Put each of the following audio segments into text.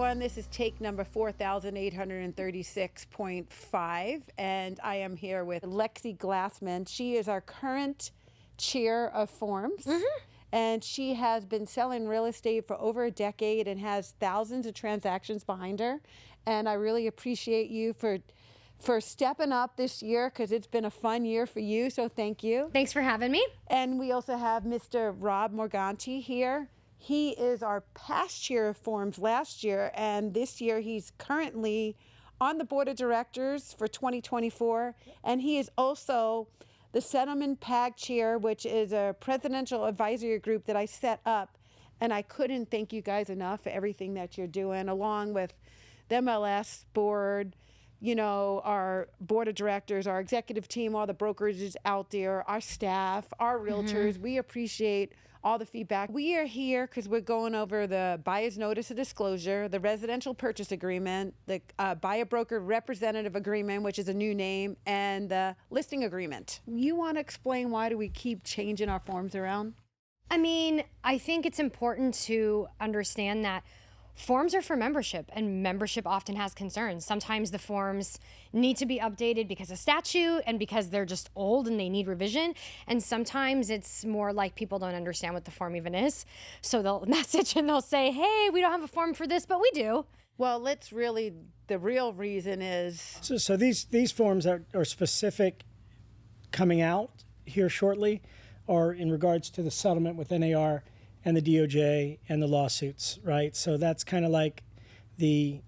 everyone. This is take number 4836.5, and I am here with Lexy Glassman. She is our current chair of Forms, and she has been selling real estate for over a decade and has thousands of transactions behind her. And I really appreciate you for stepping up this year, because it's been a fun year for you, so thank you. Thanks for having me. And we also have Mr. Rob Morganti here. He is our past chair of Forms last year, and this year he's currently on the board of directors for 2024, and he is also the Settlement PAG Chair, which is a presidential advisory group that I set up, and I couldn't thank you guys enough for everything that you're doing, along with the MLS board, you know, our board of directors, our executive team, all the brokerages out there, our staff, our realtors. We appreciate all the feedback. We are here because we're going over the buyer's notice of disclosure, the residential purchase agreement, the buyer broker representative agreement, which is a new name, and the listing agreement. You want to explain why do we keep changing our forms around? I mean, I think it's important to understand that forms are for membership, and membership often has concerns. Sometimes the forms need to be updated because of statute and because they're just old and they need revision. And sometimes it's more like people don't understand what the form even is. So they'll message and they'll say, hey, we don't have a form for this, but we do. Well, the real reason is... So these forms are specific coming out here shortly, are in regards to the settlement with NAR and the DOJ and the lawsuits, right? So that's kind of like the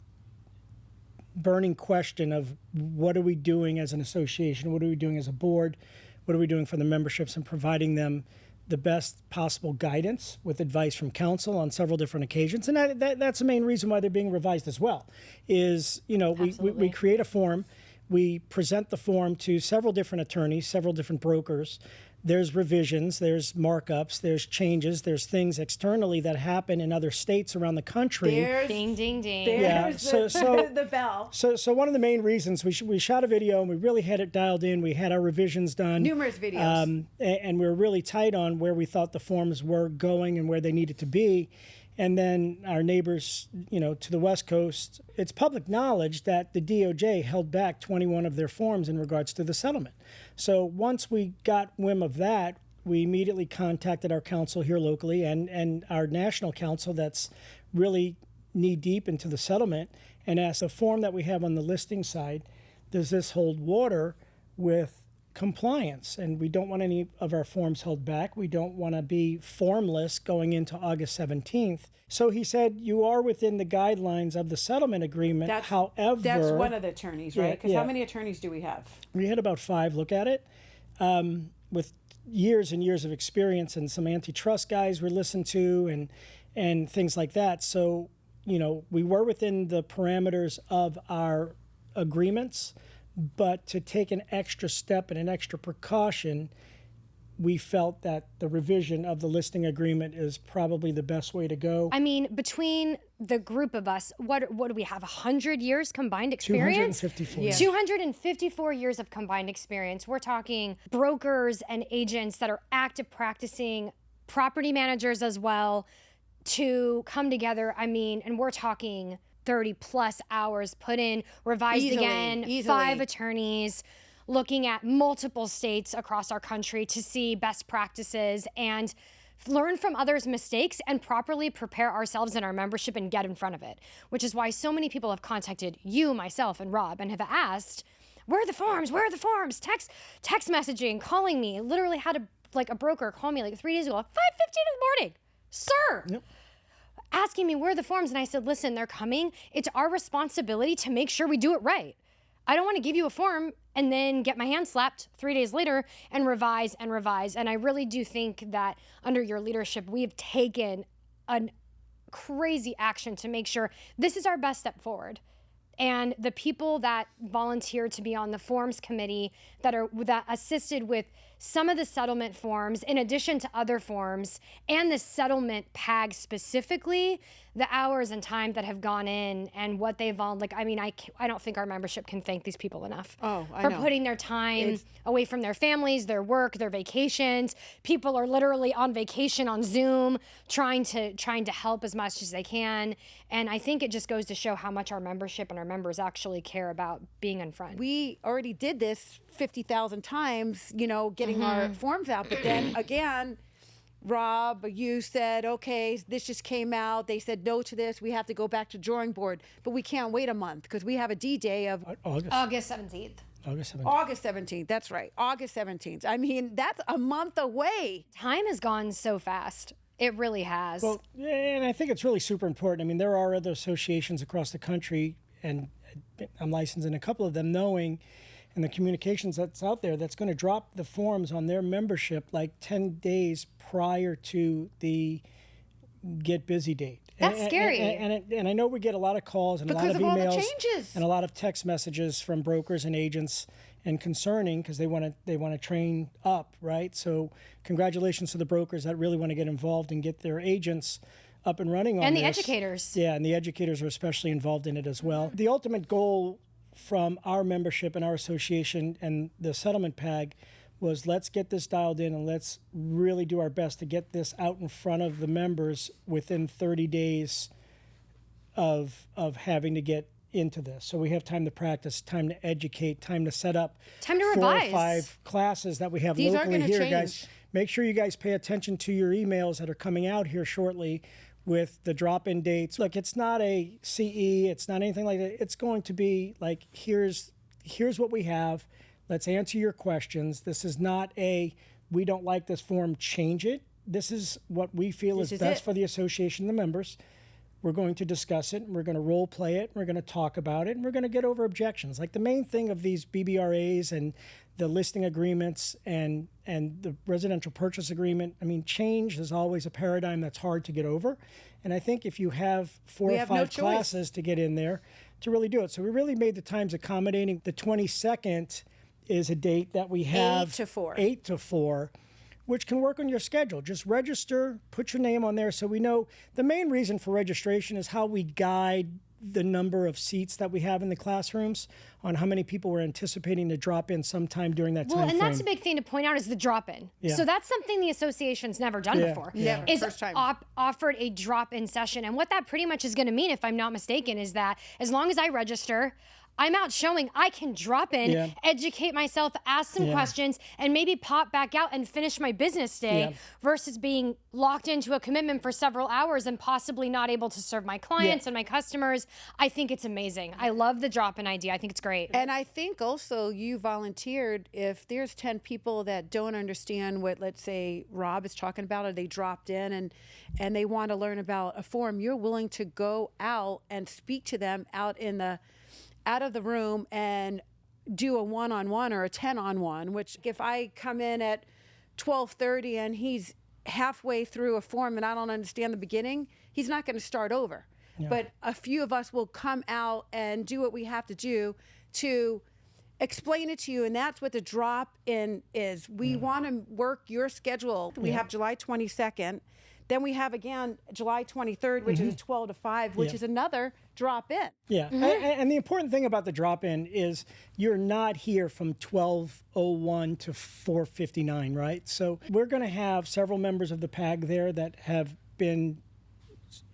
burning question of what are we doing as an association? What are we doing as a board? What are we doing for the memberships, and providing them the best possible guidance with advice from counsel on several different occasions. And that's the main reason why they're being revised as well, is, you know, we create a form, we present the form to several different attorneys, several different brokers. There's revisions, there's markups, there's changes, there's things externally that happen in other states around the country. Ding, ding, ding. There's the bell. So one of the main reasons we shot a video and we really had it dialed in. We had our revisions done. Numerous videos. And we were really tight on where we thought the forms were going and where they needed to be. And then our neighbors, you know, to the West Coast, it's public knowledge that the DOJ held back 21 of their forms in regards to the settlement. So once we got whim of that, we immediately contacted our counsel here locally and our national counsel that's really knee-deep into the settlement, and asked the form that we have on the listing side, does this hold water with compliance? And we don't want any of our forms held back. We don't want to be formless going into August 17th. So he said, you are within the guidelines of the settlement agreement. However, that's one of the attorneys, right? Because how many attorneys do we have? We had about 5 look at it, with years and years of experience, and some antitrust guys we listened to, and things like that. So, you know, we were within the parameters of our agreements. But to take an extra step and an extra precaution, we felt that the revision of the listing agreement is probably the best way to go. I mean, between the group of us, what do we have, 100 years combined experience? 254. Yeah. 254 years of combined experience. We're talking brokers and agents that are active practicing, property managers as well, to come together. I mean, and we're talking 30 plus hours put in, revised again, 5 attorneys, looking at multiple states across our country to see best practices and learn from others' mistakes and properly prepare ourselves and our membership and get in front of it, which is why so many people have contacted you, myself, and Rob and have asked, where are the forms? Where are the forms? Text messaging, calling me. Literally had a broker call me like 3 days ago at 5:15 in the morning. Sir. Yep. Asking me where are the forms, and I said, listen, they're coming. It's our responsibility to make sure we do it right. I don't want to give you a form and then get my hand slapped 3 days later and revise and revise. And I really do think that under your leadership, we have taken a crazy action to make sure this is our best step forward. And the people that volunteered to be on the forms committee that assisted with some of the settlement forms, in addition to other forms, and the settlement PAG specifically, the hours and time that have gone in and what they've all, like, I mean, I don't think our membership can thank these people enough for putting their time away from their families, their work, their vacations. People are literally on vacation on Zoom, trying to help as much as they can. And I think it just goes to show how much our membership and our members actually care about being in front. We already did this 50,000 times, you know, getting our forms out. But then again, Rob, you said, okay, this just came out. They said no to this. We have to go back to drawing board. But we can't wait a month because we have a D-Day of August 17th. August 17th. That's right. August 17th. I mean, that's a month away. Time has gone so fast. It really has. Well, and I think it's really super important. I mean, there are other associations across the country, and I'm licensed in a couple of them, knowing and the communications that's out there that's going to drop the forms on their membership like 10 days prior to the get busy date. That's scary. And I know we get a lot of calls and a lot of all the emails changes. and a lot of text messages from brokers and agents, and concerning because they want to train up, right? So congratulations to the brokers that really want to get involved and get their agents up and running on and this. the educators. Yeah, and the educators are especially involved in it as well. The ultimate goal from our membership and our association and the Settlement PAG was, let's get this dialed in and let's really do our best to get this out in front of the members within 30 days of having to get into this. So we have time to practice, time to educate, time to set up, time to 4 revise. or 5 classes that we have These locally are here, change. guys. Make sure you guys pay attention to your emails that are coming out here shortly with the drop-in dates. Look, it's not a CE, it's not anything like that. It's going to be like, here's what we have. Let's answer your questions. This is not a, we don't like this form, change it. This is what we feel is best for the association, the members. We're going to discuss it, and we're going to role play it, and we're going to talk about it, and we're going to get over objections. Like the main thing of these BBRAs and the listing agreements and the residential purchase agreement, I mean, change is always a paradigm that's hard to get over. And I think if you have 4 or 5 classes to get in there to really do it. So we really made the times accommodating. The 22nd is a date that we have 8 to 4, which can work on your schedule. Just register, put your name on there so we know. The main reason for registration is how we guide the number of seats that we have in the classrooms on how many people we're anticipating to drop in sometime during that time frame. Well, and that's a big thing to point out is the drop-in. Yeah. So that's something the association's never done before. Yeah. Is First time. Offered a drop-in session. And what that pretty much is going to mean, if I'm not mistaken, is that as long as I register, I'm out showing I can drop in, educate myself, ask some questions, and maybe pop back out and finish my business day versus being locked into a commitment for several hours and possibly not able to serve my clients and my customers. I think it's amazing. I love the drop-in idea. I think it's great. And I think also you volunteered, if there's 10 people that don't understand what, let's say, Rob is talking about, or they dropped in and they want to learn about a form, you're willing to go out and speak to them out of the room and do a 1-on-1 or a 10-on-1, which if I come in at 12:30 and he's halfway through a form and I don't understand the beginning, he's not going to start over. Yeah. But a few of us will come out and do what we have to do to explain it to you, and that's what the drop-in is. We want to work your schedule. We have July 22nd. Then we have, again, July 23rd, which is a 12 to 5, which is another drop-in. Yeah, and the important thing about the drop-in is you're not here from 12:01 to 4:59, right? So we're going to have several members of the PAG there that have been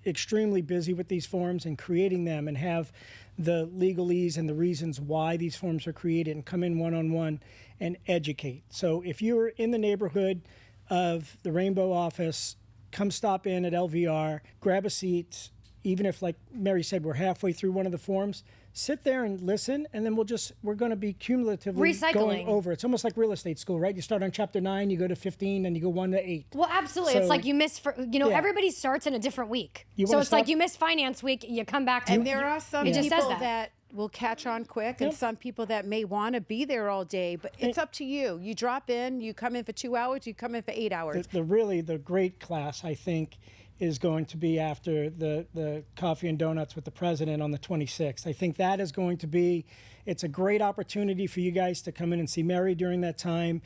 extremely busy with these forms and creating them, and have the legalese and the reasons why these forms are created, and come in one-on-one and educate. So if you're in the neighborhood of the Rainbow office, come stop in at LVR, grab a seat. Even if, like Merri said, we're halfway through one of the forms, sit there and listen, and then we're going to be cumulatively going over. It's almost like real estate school, right? You start on chapter 9, you go to 15, and you go 1 to 8. Well, absolutely. So, it's like you miss, everybody starts in a different week. So it's like you miss finance week, you come back to. And there are some people that will catch on quick, and some people that may want to be there all day, but it's up to you. You drop in, you come in for 2 hours, you come in for 8 hours. The great class, I think, is going to be after the coffee and donuts with the president on the 26th. I think that is going to be, it's a great opportunity for you guys to come in and see Merri during that time.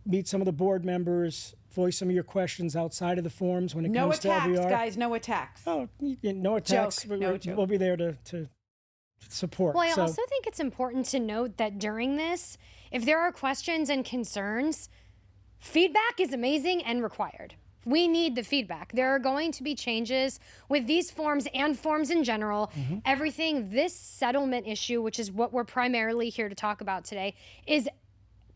meet some of the board members, voice some of your questions outside of the forms when it comes to LVR. No attacks, guys. No attacks. Oh, no attacks. No joke. We'll be there to support. Well, I also think it's important to note that during this, if there are questions and concerns, feedback is amazing and required. We need the feedback. There are going to be changes with these forms and forms in general. Everything, this settlement issue, which is what we're primarily here to talk about today, is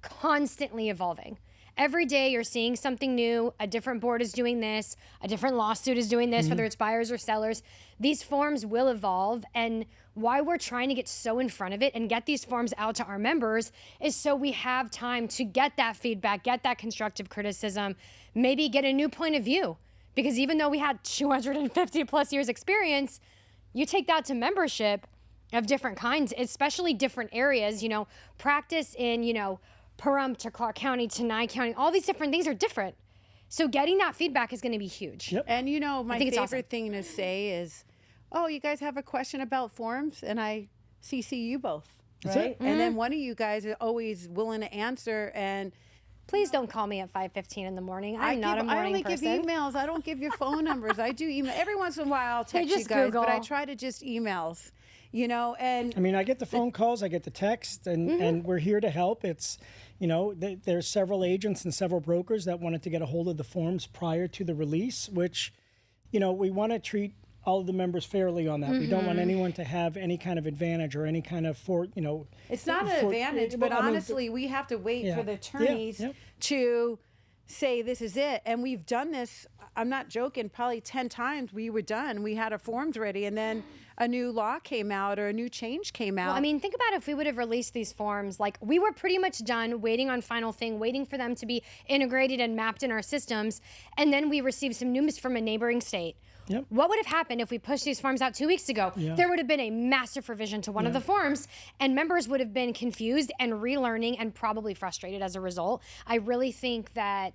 constantly evolving. Every day you're seeing something new. A different board is doing this. A different lawsuit is doing this, whether it's buyers or sellers. These forms will evolve, and why we're trying to get so in front of it and get these forms out to our members is so we have time to get that feedback, get that constructive criticism, maybe get a new point of view. Because even though we had 250 plus years experience, you take that to membership of different kinds, especially different areas, you know, practice in, you know, Pahrump to Clark County to Nye County, all these different things are different. So getting that feedback is going to be huge. Yep. And you know, my favorite awesome. thing to say is, oh, you guys have a question about forms? And I CC you both, That's right? it. And then one of you guys is always willing to answer. And Please don't call me at 5:15 in the morning. I'm not a morning I only person. give emails. I don't give your phone numbers. I do email. Every once in a while I'll text you just guys, but I Google. try to just emails, you know, and I mean, I get the phone calls, I get the text, and we're here to help. It's, you know, there's several agents and several brokers that wanted to get a hold of the forms prior to the release, which, you know, we want to treat all of the members fairly on that. We don't want anyone to have any kind of advantage or any kind of it's not an advantage, but honestly, we have to wait for the attorneys to say this is it. And we've done this, I'm not joking, probably 10 times we were done. We had our forms ready, and then a new law came out or a new change came out. Well, I mean, think about if we would have released these forms, like we were pretty much done waiting on final thing, waiting for them to be integrated and mapped in our systems. And then we received some news from a neighboring state. Yep. What would have happened if we pushed these forms out 2 weeks ago? There would have been a massive revision to one of the forms, and members would have been confused and relearning and probably frustrated as a result. I really think that,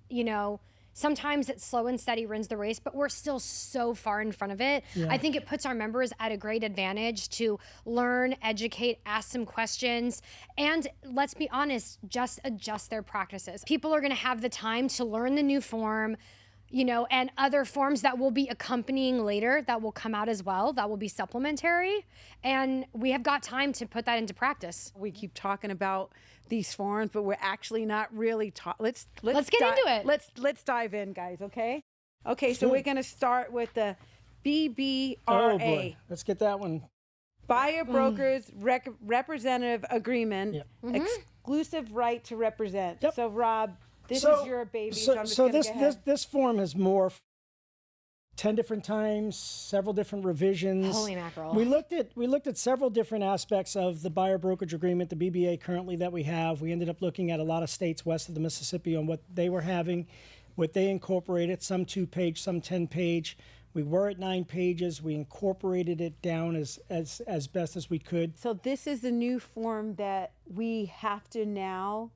you know, sometimes it's slow and steady wins the race, but we're still so far in front of it. I think it puts our members at a great advantage to learn, educate, ask some questions, and let's be honest, just adjust their practices. People are going to have the time to learn the new form, you know, and other forms that will be accompanying later that will come out as well, that will be supplementary. And we have got time to put that into practice. we keep talking about these forms, but we're actually not really let's get into it. Let's dive in, guys, okay? Okay, so we're going to start with the BBRA. Oh boy, let's get that one. Buyer Brokers Representative Agreement, exclusive right to represent. Yep. So Rob, this is your baby. So I'm just so gonna go ahead. this form has morphed 10 different times, several different revisions. Holy mackerel. We looked at several different aspects of the buyer brokerage agreement, the BBA currently that we have. We ended up looking at a lot of states west of the Mississippi on what they were having, what they incorporated, some 2-page, some 10-page. We were at 9 pages. We incorporated it down as best as we could. So this is the new form that we have to now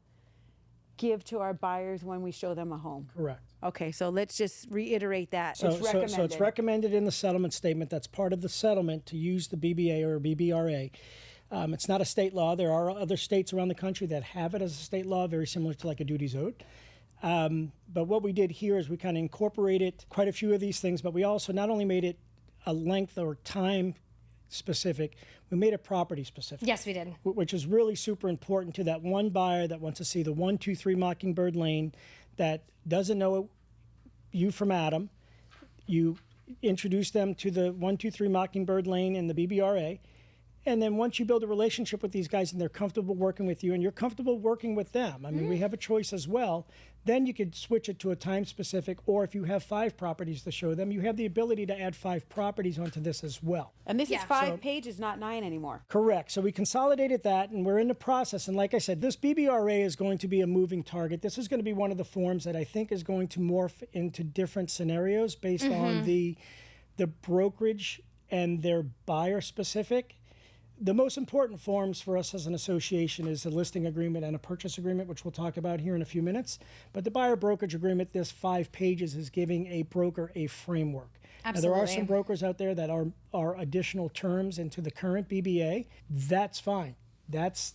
give to our buyers when we show them a home. Correct. Okay, so let's just reiterate that. So, it's recommended. So it's recommended in the settlement statement. That's part of the settlement to use the BBA or BBRA. It's not a state law. There are other states around the country that have it as a state law, very similar to like a duties owed. But what we did here is we kind of incorporated quite a few of these things, but we also not only made it a length or time specific, we made it property specific. Yes, we did. Which is really super important to that one buyer that wants to see the 123 Mockingbird Lane, that doesn't know you from Adam. You introduce them to the 123 Mockingbird Lane and the BBRA. And then once you build a relationship with these guys and they're comfortable working with you and you're comfortable working with them, I mean, we have a choice as well, then you could switch it to a time specific, or if you have 5 properties to show them, you have the ability to add 5 properties onto this as well. And this is 5 pages, not 9 anymore. Correct. So we consolidated that and we're in the process. And like I said, this BBRA is going to be a moving target. This is going to be one of the forms that I think is going to morph into different scenarios based on the brokerage and their buyer specific. The most important forms for us as an association is a listing agreement and a purchase agreement, which we'll talk about here in a few minutes. But the buyer brokerage agreement, this 5 pages, is giving a broker a framework. Absolutely. Now, there are some brokers out there that are additional terms into the current BBA. That's fine. That's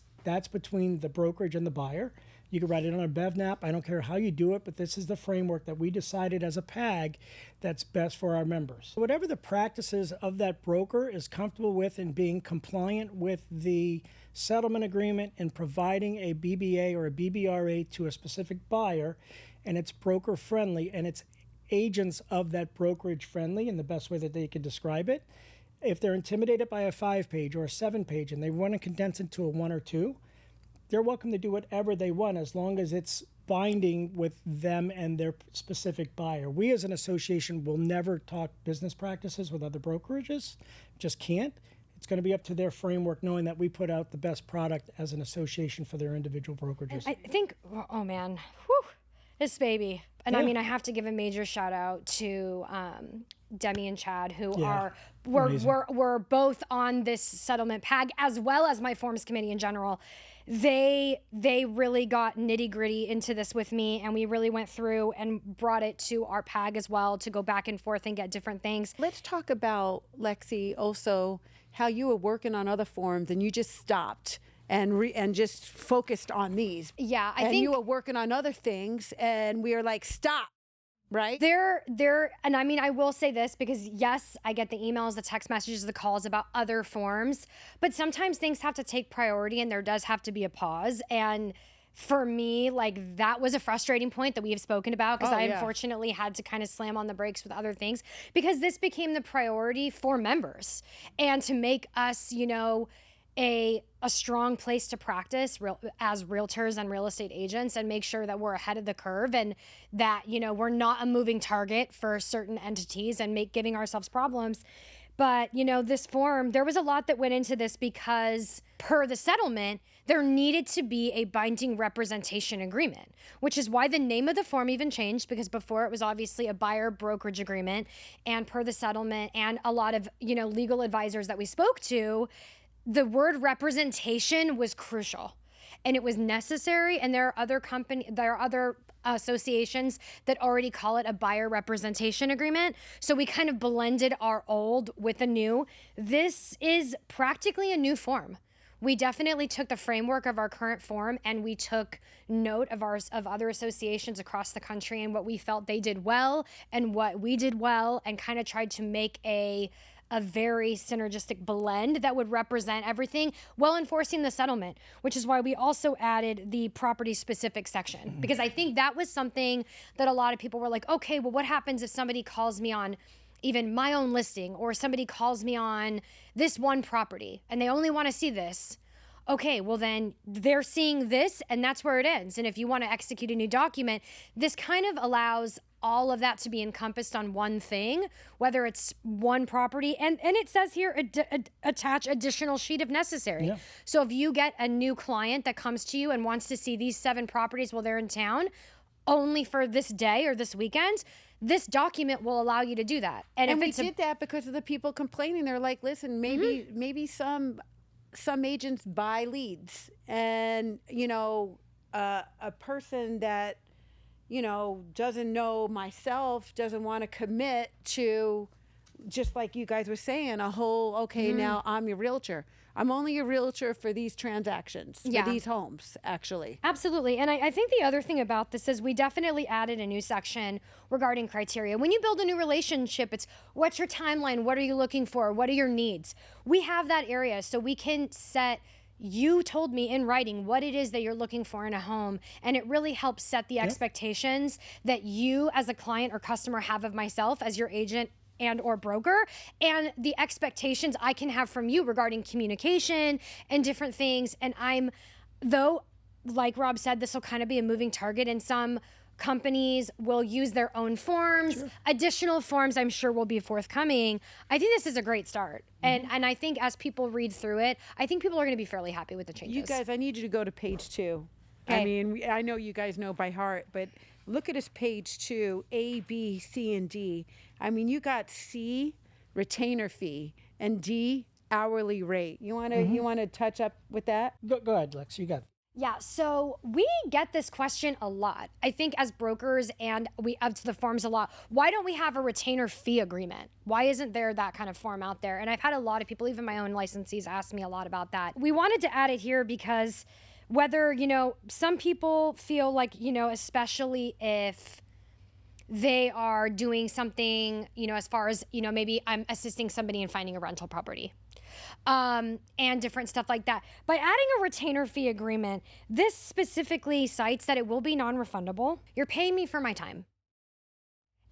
between the brokerage and the buyer. You can write it on a BevNap. I don't care how you do it, but this is the framework that we decided as a PAG that's best for our members. Whatever the practices of that broker is comfortable with and being compliant with the settlement agreement and providing a BBA or a BBRA to a specific buyer, and it's broker friendly and it's agents of that brokerage friendly in the best way that they can describe it. If they're intimidated by a 5-page or a 7-page and they want to condense it to a 1 or 2, they're welcome to do whatever they want as long as it's binding with them and their specific buyer. We as an association will never talk business practices with other brokerages, just can't. It's going to be up to their framework, knowing that we put out the best product as an association for their individual brokerages. I think, oh man, whew, this baby. And I mean, I have to give a major shout out to Demi and Chad, who were both on this settlement PAG, as well as my forms committee in general. They really got nitty gritty into this with me, and we really went through and brought it to our PAG as well to go back and forth and get different things. Let's talk about, Lexy, also how you were working on other forms and you just stopped and just focused on these. Yeah, I think you were working on other things and we were like, stop, right? And I mean, I will say this because yes, I get the emails, the text messages, the calls about other forms, but sometimes things have to take priority and there does have to be a pause. And for me, like, that was a frustrating point that we have spoken about because I unfortunately had to kind of slam on the brakes with other things because this became the priority for members and to make us, you know, a strong place to practice as realtors and real estate agents and make sure that we're ahead of the curve and that, you know, we're not a moving target for certain entities and giving ourselves problems. But, you know, this form, there was a lot that went into this because per the settlement, there needed to be a binding representation agreement, which is why the name of the form even changed, because before it was obviously a buyer brokerage agreement, and per the settlement and a lot of, you know, legal advisors that we spoke to, the word representation was crucial and it was necessary. And there are other associations that already call it a buyer representation agreement. So we kind of blended our old with the new. This is practically a new form. We definitely took the framework of our current form and we took note of other associations across the country and what we felt they did well and what we did well, and kind of tried to make a very synergistic blend that would represent everything while enforcing the settlement, which is why we also added the property specific section, because I think that was something that a lot of people were like, okay, well, what happens if somebody calls me on even my own listing, or somebody calls me on this one property and they only want to see this? Okay, well then they're seeing this and that's where it ends. And if you want to execute a new document, this kind of allows all of that to be encompassed on one thing, whether it's one property, and it says here, attach additional sheet if necessary. Yeah. So if you get a new client that comes to you and wants to see these 7 properties while they're in town, only for this day or this weekend, this document will allow you to do that. And we did that because of the people complaining. They're like, listen, maybe some agents buy leads, and, you know, a person that, you know, doesn't know myself, doesn't want to commit to, just like you guys were saying, a whole, now I'm your realtor. I'm only a realtor for these transactions, for these homes, actually. Absolutely. And I think the other thing about this is we definitely added a new section regarding criteria. When you build a new relationship, it's what's your timeline? What are you looking for? What are your needs? We have that area so we can set. You told me in writing what it is that you're looking for in a home, and it really helps set the expectations that you as a client or customer have of myself as your agent and or broker, and the expectations I can have from you regarding communication and different things. And though, like Rob said, this will kind of be a moving target, and some companies will use their own forms. Sure. Additional forms, I'm sure, will be forthcoming. I think this is a great start. And I think as people read through it, I think people are going to be fairly happy with the changes. You guys, I need you to go to page 2. Okay. I mean, I know you guys know by heart, but look at this page 2, A, B, C, and D. I mean, you got C, retainer fee, and D, hourly rate. You want to touch up with that? Go ahead, Lex. You got it. Yeah, so we get this question a lot. I think as brokers, and we up to the forms a lot. Why don't we have a retainer fee agreement? Why isn't there that kind of form out there? And I've had a lot of people, even my own licensees, ask me a lot about that. We wanted to add it here because whether, some people feel like, especially if they are doing something, as far as, maybe I'm assisting somebody in finding a rental property, and different stuff like that. By adding a retainer fee agreement, this specifically cites that it will be non-refundable. You're paying me for my time.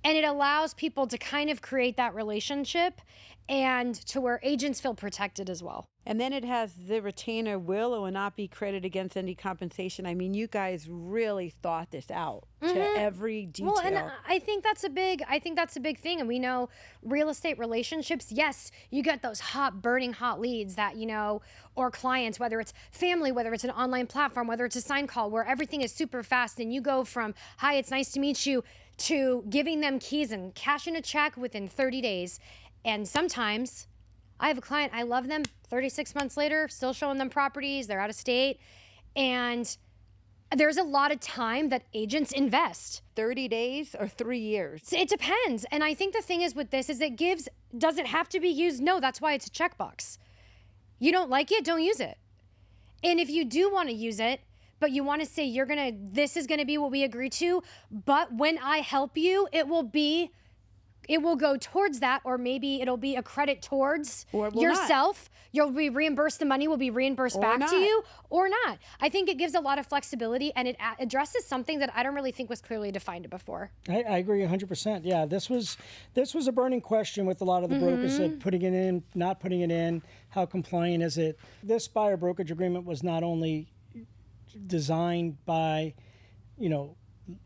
And it allows people to kind of create that relationship and to where agents feel protected as well. And then it has the retainer will or will not be credited against any compensation. I mean, you guys really thought this out to every detail. Well, and I think that's a big thing. And we know real estate relationships, yes, you get those burning hot leads that, or clients, whether it's family, whether it's an online platform, whether it's a sign call where everything is super fast and you go from, hi, it's nice to meet you, to giving them keys and cashing a check within 30 days. And sometimes I have a client, I love them, 36 months later, still showing them properties, they're out of state. And there's a lot of time that agents invest. 30 days or 3 years? It depends. And I think the thing is with this is does it have to be used? No, that's why it's a checkbox. You don't like it, don't use it. And if you do want to use it, but you want to say this is going to be what we agree to, but when I help you, it will go towards that, or maybe it'll be a credit towards yourself. You'll be reimbursed, the money will be reimbursed back to you, or not. I think it gives a lot of flexibility, and it addresses something that I don't really think was clearly defined before. I agree 100%. Yeah, this was a burning question with a lot of the brokers that putting it in, not putting it in, how compliant is it? This buyer brokerage agreement was not only designed by,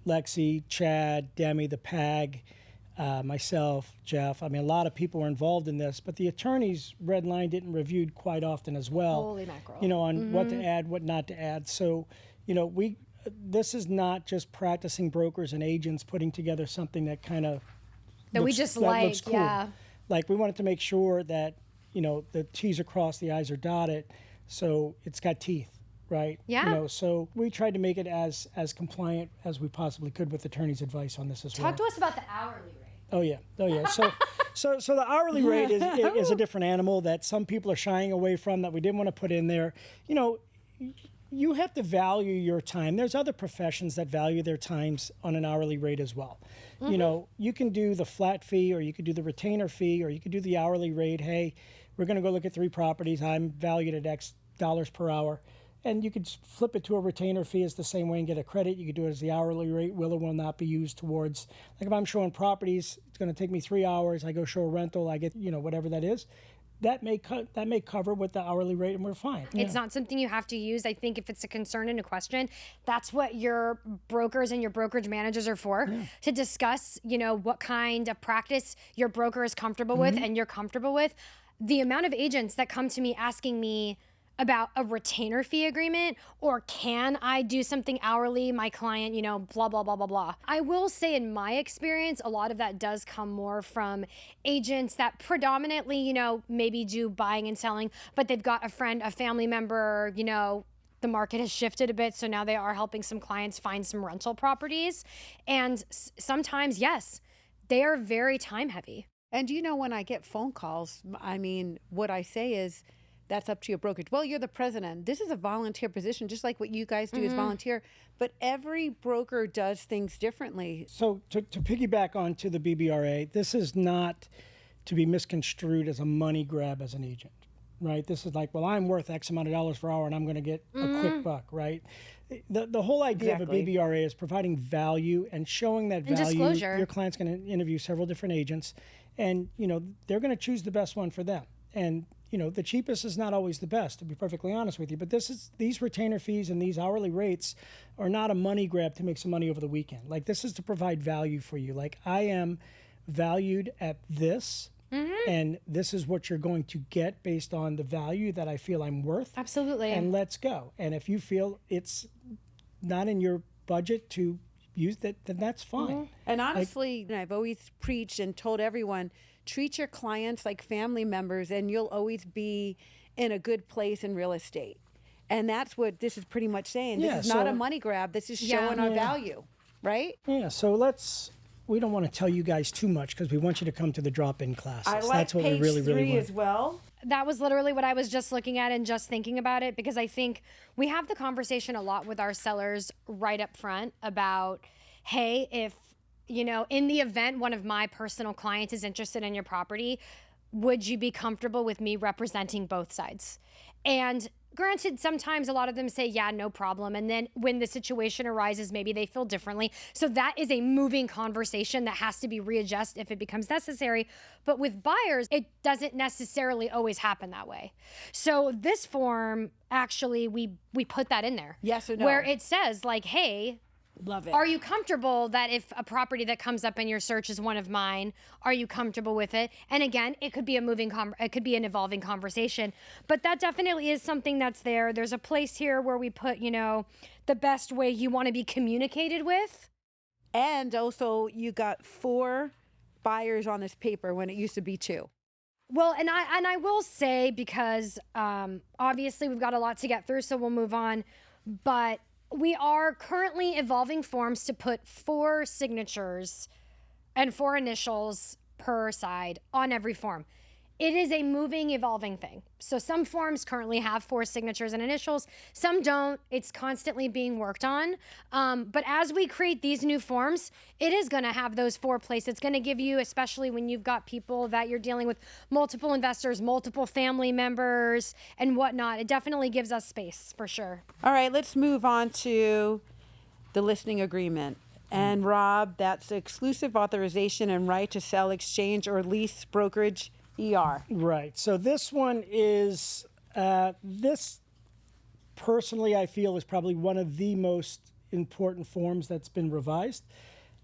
Lexy, Chad, Demi, the PAG, myself, Jeff. I mean, a lot of people were involved in this, but the attorneys redlined it and reviewed quite often as well. Holy mackerel. On what to add, what not to add. So, this is not just practicing brokers and agents putting together something that kind of looks cool. Yeah. Like, we wanted to make sure that, the T's are crossed, the I's are dotted, so it's got teeth. Right. Yeah. So we tried to make it as compliant as we possibly could with attorneys' advice on this as well. Talk to us about the hourly rate. Oh yeah. So the hourly rate is a different animal that some people are shying away from, that we didn't want to put in there. You have to value your time. There's other professions that value their times on an hourly rate as well. You can do the flat fee, or you could do the retainer fee, or you could do the hourly rate. Hey, we're going to go look at 3 properties. I'm valued at X dollars per hour. And you could flip it to a retainer fee as the same way and get a credit. You could do it as the hourly rate, will or will not be used towards. Like if I'm showing properties, it's going to take me 3 hours. I go show a rental, I get, whatever that is. That may cover with the hourly rate, and we're fine. It's not something you have to use. I think if it's a concern and a question, that's what your brokers and your brokerage managers are for, to discuss, what kind of practice your broker is comfortable with and you're comfortable with. The amount of agents that come to me asking me about a retainer fee agreement, or can I do something hourly, my client, blah, blah, blah, blah, blah. I will say in my experience, a lot of that does come more from agents that predominantly, maybe do buying and selling, but they've got a friend, a family member, the market has shifted a bit, so now they are helping some clients find some rental properties. And sometimes, yes, they are very time heavy. And when I get phone calls, I mean, what I say is, that's up to your brokerage. Well, you're the president. This is a volunteer position, just like what you guys do is volunteer. But every broker does things differently. So to piggyback onto the BBRA, this is not to be misconstrued as a money grab as an agent, right? This is like, well, I'm worth X amount of dollars per hour and I'm going to get a quick buck, right? The whole idea of a BBRA is providing value and showing that value. Disclosure. Your client's going to interview several different agents, and they're going to choose the best one for them. And the cheapest is not always the best, to be perfectly honest with you. But these retainer fees and these hourly rates are not a money grab to make some money over the weekend. Like, this is to provide value for you. Like, I am valued at this, and this is what you're going to get based on the value that I feel I'm worth. Absolutely. And let's go. And if you feel it's not in your budget to use that, then that's fine. And honestly, I've always preached and told everyone, treat your clients like family members, and you'll always be in a good place in real estate. And that's what this is pretty much saying. This is not a money grab. This is showing our value, right? Yeah, so we don't want to tell you guys too much because we want you to come to the drop-in classes. I like that's what page we really 3 want. as well. that was literally what I was just looking at and just thinking about it, because I think we have the conversation a lot with our sellers right up front about, hey, if, you know, in the event one of my personal clients is interested in your property, would you be comfortable with me representing both sides? And granted, sometimes a lot of them say, yeah, no problem. And then when the situation arises, maybe they feel differently. So that is a moving conversation that has to be readjusted if it becomes necessary. But with buyers, it doesn't necessarily always happen that way. So this form, actually, we put that in there. Yes or no? Where it says like, hey, Love it. are you comfortable that if a property that comes up in your search is one of mine, are you comfortable with it? And again, it could be a it could be an evolving conversation, but that definitely is something that's there. There's a place here where we put, you know, the best way you want to be communicated with. And also, you got 4 buyers on this paper when it used to be 2. Well, and I will say, because obviously we've got a lot to get through, so we'll move on, but we are currently evolving forms to put 4 signatures and 4 initials per side on every form. It is a moving, evolving thing. So some forms currently have 4 signatures and initials, some don't. It's constantly being worked on. But as we create these new forms, it is gonna have those 4 places. It's gonna give you, especially when you've got people that you're dealing with, multiple investors, multiple family members and whatnot, it definitely gives us space for sure. All right, let's move on to the listing agreement. And Rob, that's the exclusive authorization and right to sell, exchange, or lease brokerage ER. Right. So this one is, this personally I feel is probably one of the most important forms that's been revised.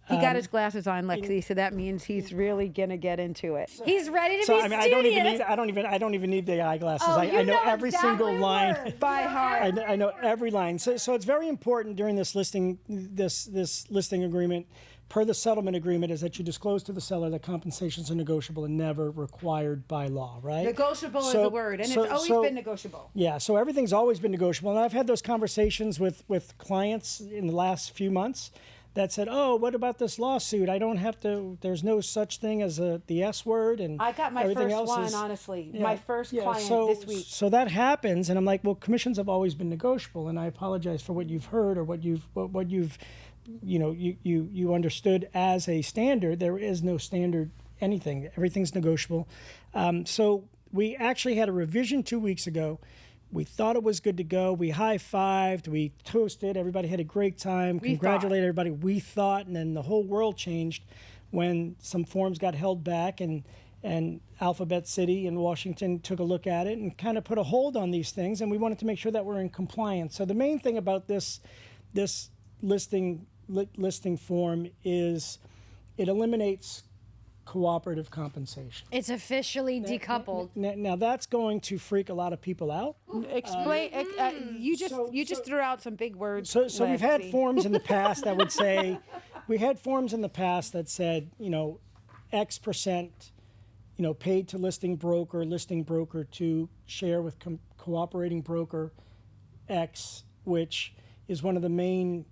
He got his glasses on, Lexi, so that means he's really gonna get into it. He's ready to So be I mean, studious. I don't even need the eyeglasses. Oh, I know every exactly single line word. By heart. I know every line. So it's very important during this listing, this listing agreement, per the settlement agreement, is that you disclose to the seller that compensations are negotiable and never required by law, right? Negotiable is So- the word, and so- it's always so- been negotiable. Yeah, so everything's always been negotiable. And I've had those conversations with clients in the last few months that said, oh, what about this lawsuit? I don't have to, there's no such thing as the S word. And I got my everything first else one, is, honestly. Yeah, My first yeah, client so, this week. So that happens, and I'm like, well, commissions have always been negotiable, and I apologize for what you've heard or what you've you understood as a standard. There is no standard anything. Everything's negotiable. So we actually had a revision 2 weeks ago. We thought it was good to go. We high-fived. We toasted. Everybody had a great time. Congratulated everybody. We thought, and then the whole world changed when some forms got held back, and Alphabet City in Washington took a look at it and kind of put a hold on these things, and we wanted to make sure that we're in compliance. So the main thing about this listing form is it eliminates cooperative compensation. It's officially decoupled. Now that's going to freak a lot of people out. Explain. You just threw out some big words. So we've had Lexi. forms in the past that would say, we had forms in the past that said, X percent, paid to listing broker to share with cooperating broker X, which is one of the main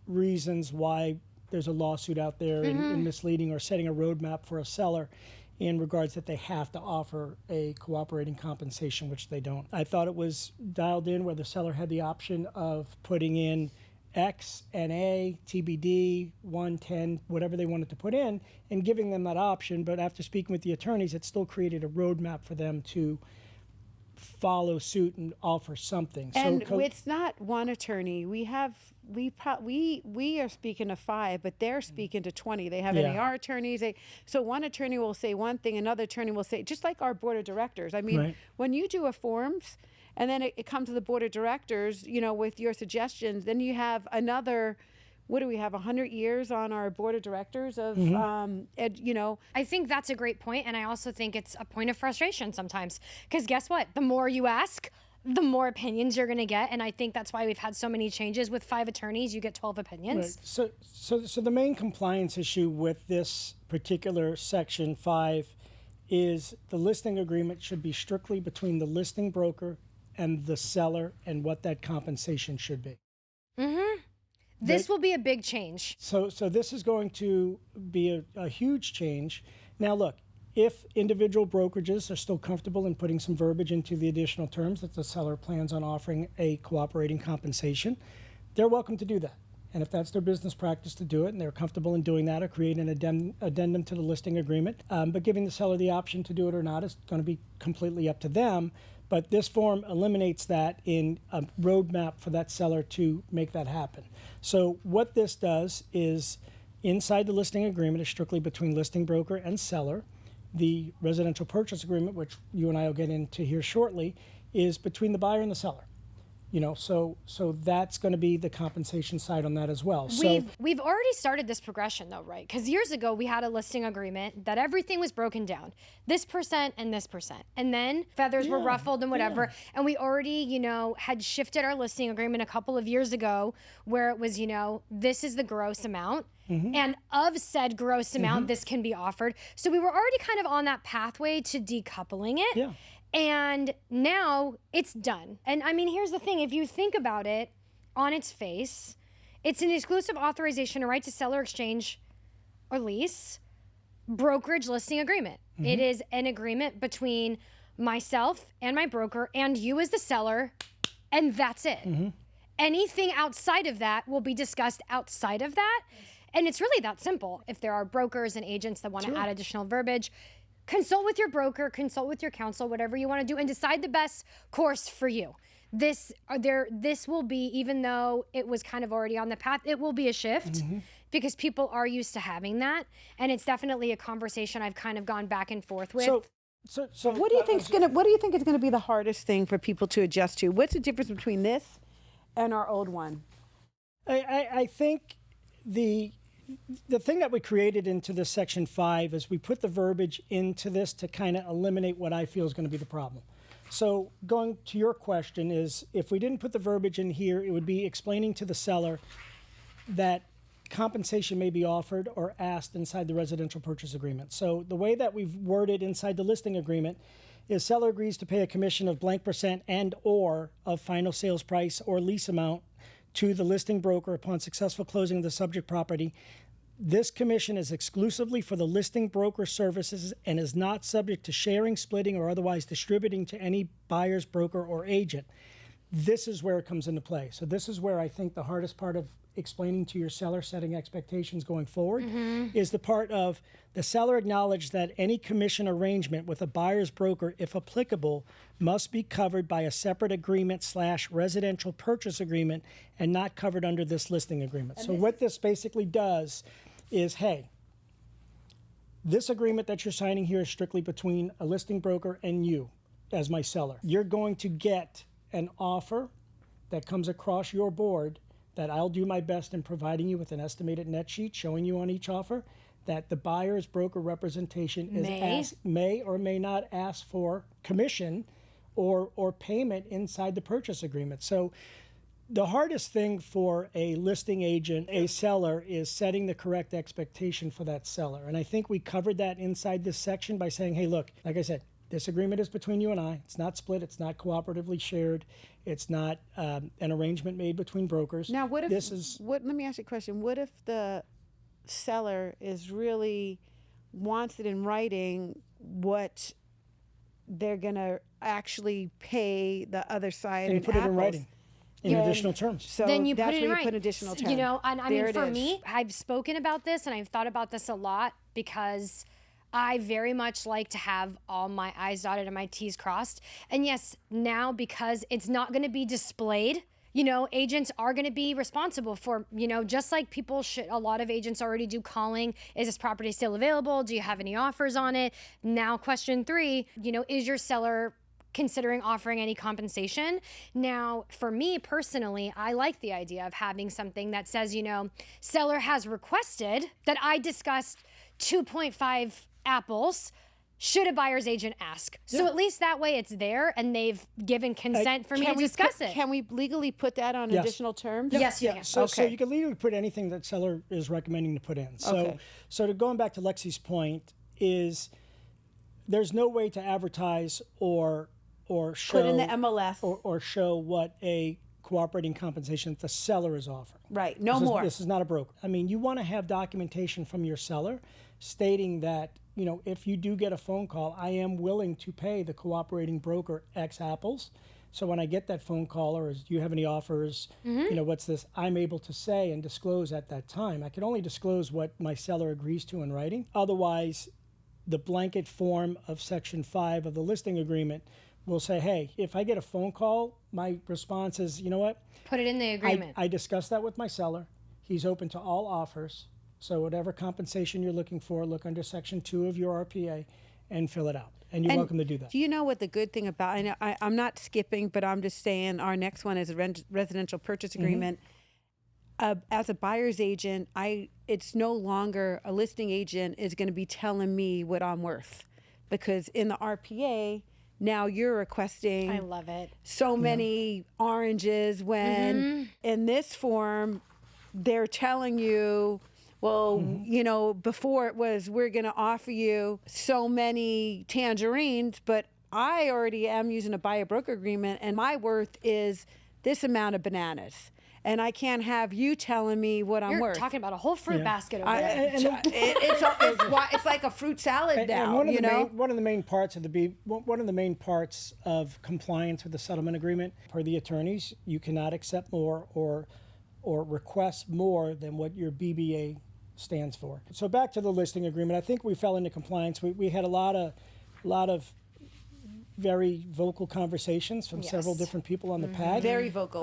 reasons why there's a lawsuit out there in misleading or setting a roadmap for a seller in regards that they have to offer a cooperating compensation, which they don't. I thought it was dialed in where the seller had the option of putting in X, NA, TBD, 110, whatever they wanted to put in, and giving them that option. But after speaking with the attorneys, it still created a roadmap for them to follow suit and offer something. And it's not one attorney. We are speaking to 5, but they're speaking to 20. They have NAR attorneys. So one attorney will say one thing, another attorney will say, just like our board of directors. I mean, when you do a forms and then it comes to the board of directors, with your suggestions, then you have another, what do we have, 100 years on our board of directors of, I think that's a great point, and I also think it's a point of frustration sometimes, because guess what? The more you ask, the more opinions you're going to get, and I think that's why we've had so many changes. With 5 attorneys, you get 12 opinions. Right. So the main compliance issue with this particular Section 5 is the listing agreement should be strictly between the listing broker and the seller and what that compensation should be. This will be a big change. So this is going to be a huge change. Now look, if individual brokerages are still comfortable in putting some verbiage into the additional terms that the seller plans on offering a cooperating compensation, they're welcome to do that. And if that's their business practice to do it and they're comfortable in doing that, or create an addendum to the listing agreement, but giving the seller the option to do it or not is going to be completely up to them. But this form eliminates that in a roadmap for that seller to make that happen. So what this does is, inside the listing agreement is strictly between listing broker and seller. The residential purchase agreement, which you and I will get into here shortly, is between the buyer and the seller. You know, so that's going to be the compensation side on that as well. We've already started this progression though, right? Because years ago we had a listing agreement that everything was broken down, this percent and this percent, and then feathers were ruffled and whatever. And we already, you know, had shifted our listing agreement a couple of years ago, where it was, you know, this is the gross amount. And of said gross amount, this can be offered. So we were already kind of on that pathway to decoupling it. Yeah. And now it's done. And I mean, here's the thing. If you think about it on its face, it's an exclusive authorization to right to sell or exchange or lease brokerage listing agreement. It is an agreement between myself and my broker and you as the seller, and that's it. Anything outside of that will be discussed outside of that. And it's really that simple. If there are brokers and agents that want to add additional verbiage, consult with your broker, consult with your counsel, whatever you want to do, and decide the best course for you. This will be, even though it was kind of already on the path, it will be a shift because people are used to having that, and it's definitely a conversation I've kind of gone back and forth with. So What do you think is going to be the hardest thing for people to adjust to? What's the difference between this and our old one? I think the thing that we created into this section 5 is we put the verbiage into this to kind of eliminate what I feel is going to be the problem. So going to your question is, if we didn't put the verbiage in here, it would be explaining to the seller that compensation may be offered or asked inside the residential purchase agreement. So the way that we've worded inside the listing agreement is, seller agrees to pay a commission of blank percent and or of final sales price or lease amount to the listing broker upon successful closing of the subject property. This commission is exclusively for the listing broker services and is not subject to sharing, splitting, or otherwise distributing to any buyer's broker or agent. This is where it comes into play. So this is where I think the hardest part of explaining to your seller, setting expectations going forward, is the part of the seller acknowledged that any commission arrangement with a buyer's broker, if applicable, must be covered by a separate agreement / residential purchase agreement and not covered under this listing agreement. So what this basically does is, hey, this agreement that you're signing here is strictly between a listing broker and you as my seller. You're going to get an offer that comes across your board that I'll do my best in providing you with an estimated net sheet showing you on each offer that the buyer's broker representation may or may not ask for commission or payment inside the purchase agreement. So the hardest thing for a listing agent, a seller, is setting the correct expectation for that seller. And I think we covered that inside this section by saying, hey, look, like I said, this agreement is between you and I. It's not split. It's not cooperatively shared. It's not an arrangement made between brokers. Now, what if let me ask you a question. What if the seller is really wants it in writing what they're going to actually pay the other side? And you put it in writing in additional terms. So then you that's put it where in you writing. put additional terms. You know, and I mean, for is. me, I've spoken about this and I've thought about this a lot because I very much like to have all my I's dotted and my T's crossed. And yes, now because it's not going to be displayed, you know, agents are going to be responsible for, you know, just like people should, a lot of agents already do calling. Is this property still available? Do you have any offers on it? Now, question 3, you know, is your seller considering offering any compensation? Now, for me personally, I like the idea of having something that says, you know, seller has requested that I discussed 2.5 apples should a buyer's agent ask. So at least that way it's there and they've given consent for me to discuss it. Can we legally put that on additional terms? Yes, you can. So you can legally put anything that seller is recommending to put in. So so to going back to Lexy's point is there's no way to advertise or show Put in the MLS. or show what a cooperating compensation that the seller is offering. Right. No more. This is not a broker. I mean, you want to have documentation from your seller stating that you know, if you do get a phone call, I am willing to pay the cooperating broker X apples. So when I get that phone call, or do you have any offers, you know, what's this, I'm able to say and disclose at that time. I can only disclose what my seller agrees to in writing. Otherwise, the blanket form of Section 5 of the listing agreement will say, hey, if I get a phone call, my response is, you know what? Put it in the agreement. I discussed that with my seller. He's open to all offers. So whatever compensation you're looking for, look under Section 2 of your RPA and fill it out. And you're welcome to do that. Do you know what the good thing about, I know I'm not skipping, but I'm just saying our next one is a residential purchase agreement. As a buyer's agent, it's no longer a listing agent is going to be telling me what I'm worth, because in the RPA, now you're requesting I love it. so many oranges when in this form, they're telling you, well, you know, before it was, we're going to offer you so many tangerines, but I already am using a buyer broker agreement and my worth is this amount of bananas. And I can't have you telling me what I'm You're worth. talking about a whole fruit basket over there. It's like a fruit salad now, and you know? one of the main parts of compliance with the settlement agreement, per the attorneys, you cannot accept more or request more than what your BBA stands for. So back to the listing agreement, I think we fell into compliance. We had a lot of very vocal conversations from several different people on the PAG. Very vocal.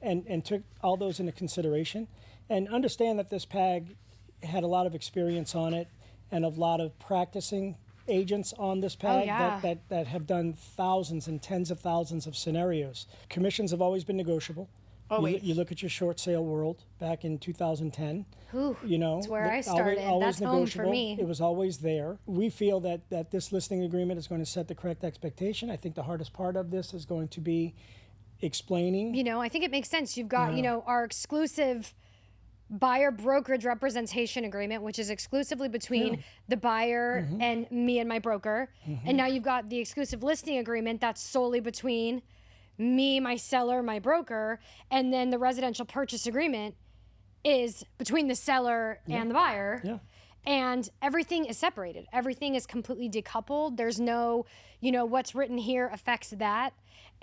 And took all those into consideration. And understand that this PAG had a lot of experience on it and a lot of practicing agents on this PAG that have done thousands and tens of thousands of scenarios. Commissions have always been negotiable. You look at your short sale world back in 2010. You know, that's where I started. Always That's home for me. It was always there. We feel that this listing agreement is going to set the correct expectation. I think the hardest part of this is going to be explaining. You know, I think it makes sense. You've got, you know, our exclusive buyer brokerage representation agreement, which is exclusively between the buyer and me and my broker. And now you've got the exclusive listing agreement that's solely between me, my seller, my broker, and then the residential purchase agreement is between the seller and the buyer. And everything is separated. Everything is completely decoupled. There's no, you know, what's written here affects that.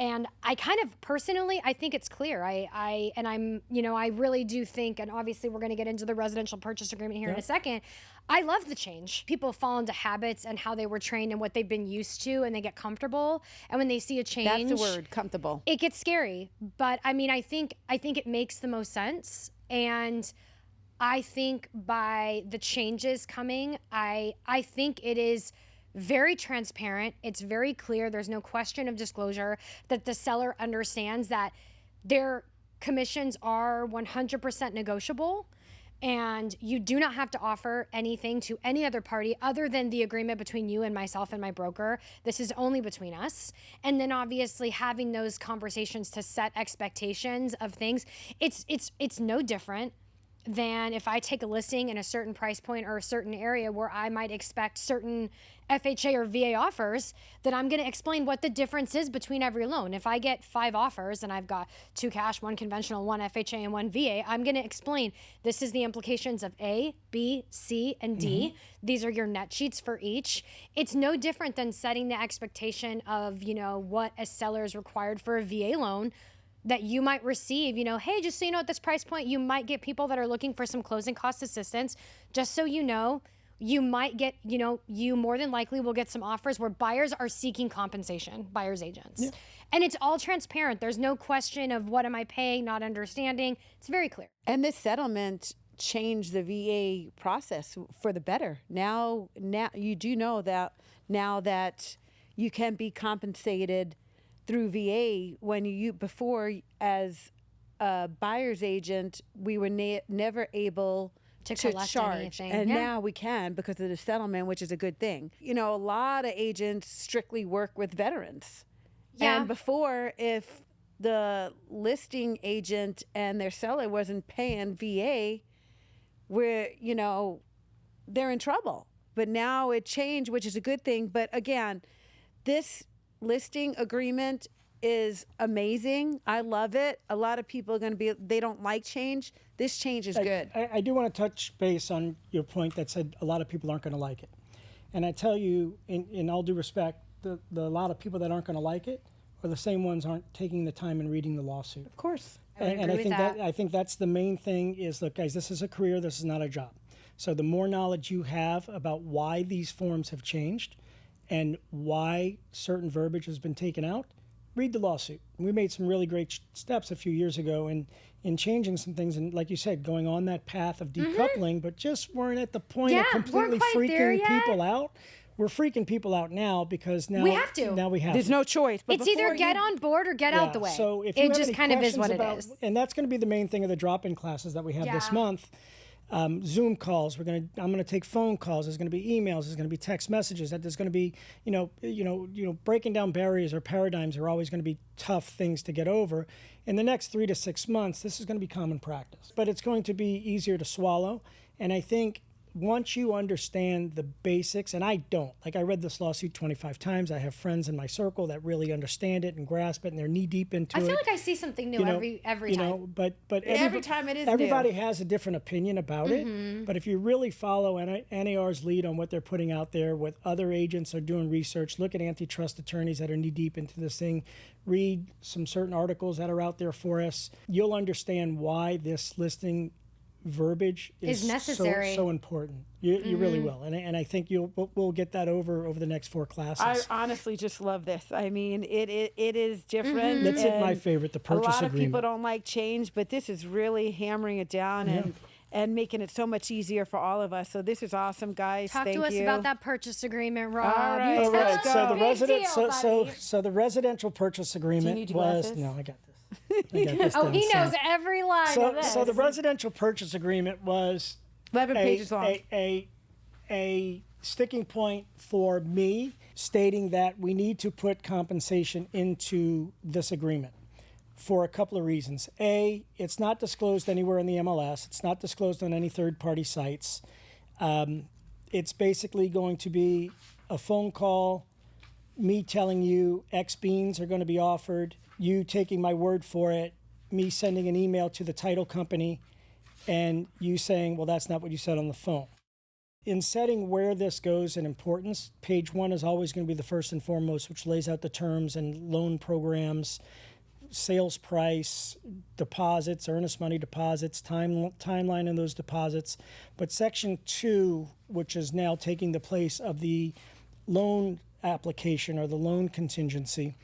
And I kind of personally, I think it's clear. I'm, you know, I really do think, and obviously we're going to get into the residential purchase agreement here in a second. I love the change. People fall into habits and how they were trained and what they've been used to, and they get comfortable. And when they see a change, That's the word, comfortable. It gets scary. But I mean, I think it makes the most sense. And I think by the changes coming, I think it is very transparent. It's very clear. There's no question of disclosure, that the seller understands that their commissions are 100% negotiable, and you do not have to offer anything to any other party other than the agreement between you and myself and my broker. This is only between us. And then obviously having those conversations to set expectations of things, it's no different than if I take a listing in a certain price point or a certain area where I might expect certain FHA or VA offers, that I'm going to explain what the difference is between every loan. If I get 5 offers and I've got 2 cash, 1 conventional, 1 FHA, and 1 VA, I'm going to explain this is the implications of A, B, C, and D. These are your net sheets for each. It's no different than setting the expectation of, you know, what a seller is required for a VA loan that you might receive. You know, hey, just so you know, at this price point, you might get people that are looking for some closing cost assistance. Just so you know, you might get, you know, you more than likely will get some offers where buyers are seeking compensation, buyers agents. And it's all transparent. There's no question of what am I paying, not understanding. It's very clear. And this settlement changed the VA process for the better. Now you do know that now that you can be compensated through VA when before as a buyer's agent, we were never able to charge. Anything. And now we can because of the settlement, which is a good thing. You know, a lot of agents strictly work with veterans. And before, if the listing agent and their seller wasn't paying VA, you know, they're in trouble. But now it changed, which is a good thing. But again, this listing agreement is amazing. I love it. A lot of people are going to they don't like change. This change is good. I do want to touch base on your point that said a lot of people aren't going to like it. And I tell you, in all due respect, the lot of people that aren't going to like it are the same ones aren't taking the time and reading the lawsuit. Of course. And I think that's the main thing is, look, guys, this is a career, this is not a job. So the more knowledge you have about why these forms have changed and why certain verbiage has been taken out, read the lawsuit. We made some really great steps a few years ago in changing some things, and like you said, going on that path of decoupling, but just weren't at the point of completely freaking people out. We're freaking people out now because now we have to. Now we have. There's no choice. But it's either get on board or get out the way. So if it just kind of is what it is. And that's going to be the main thing of the drop-in classes that we have this month. Zoom calls. I'm going to take phone calls. There's going to be emails. There's going to be text messages. That there's going to be, breaking down barriers or paradigms are always going to be tough things to get over. In the next 3 to 6 months, this is going to be common practice, but it's going to be easier to swallow. And I think once you understand the basics, and I don't, like I read this lawsuit 25 times. I have friends in my circle that really understand it and grasp it, and they're knee deep into it. I feel like I see something new every time. But every time it is everybody new. has a different opinion about it. But if you really follow NAR's lead on what they're putting out there, what other agents are doing research, look at antitrust attorneys that are knee deep into this thing, read some certain articles that are out there for us, you'll understand why this listing verbiage is necessary. So important. You really will, and I think we'll get that over the next 4 classes. I honestly just love this. I mean, it is different. That's my favorite, the purchase agreement. A lot of people don't like change, but this is really hammering it down and making it so much easier for all of us. So this is awesome, guys. Talk to us about that purchase agreement, Rob. All right, all right. So So the residential purchase agreement was no, I got this. I got this he knows every line of this. So the residential purchase agreement was 11 pages long. A sticking point for me, stating that we need to put compensation into this agreement for a couple of reasons. A, it's not disclosed anywhere in the MLS. It's not disclosed on any third-party sites. It's basically going to be a phone call, me telling you X beans are going to be offered, you taking my word for it, me sending an email to the title company, and you saying, well, that's not what you said on the phone. In setting where this goes in importance, page 1 is always going to be the first and foremost, which lays out the terms and loan programs, sales price, deposits, earnest money deposits, timeline in those deposits. But section 2, which is now taking the place of the loan application or the loan contingency,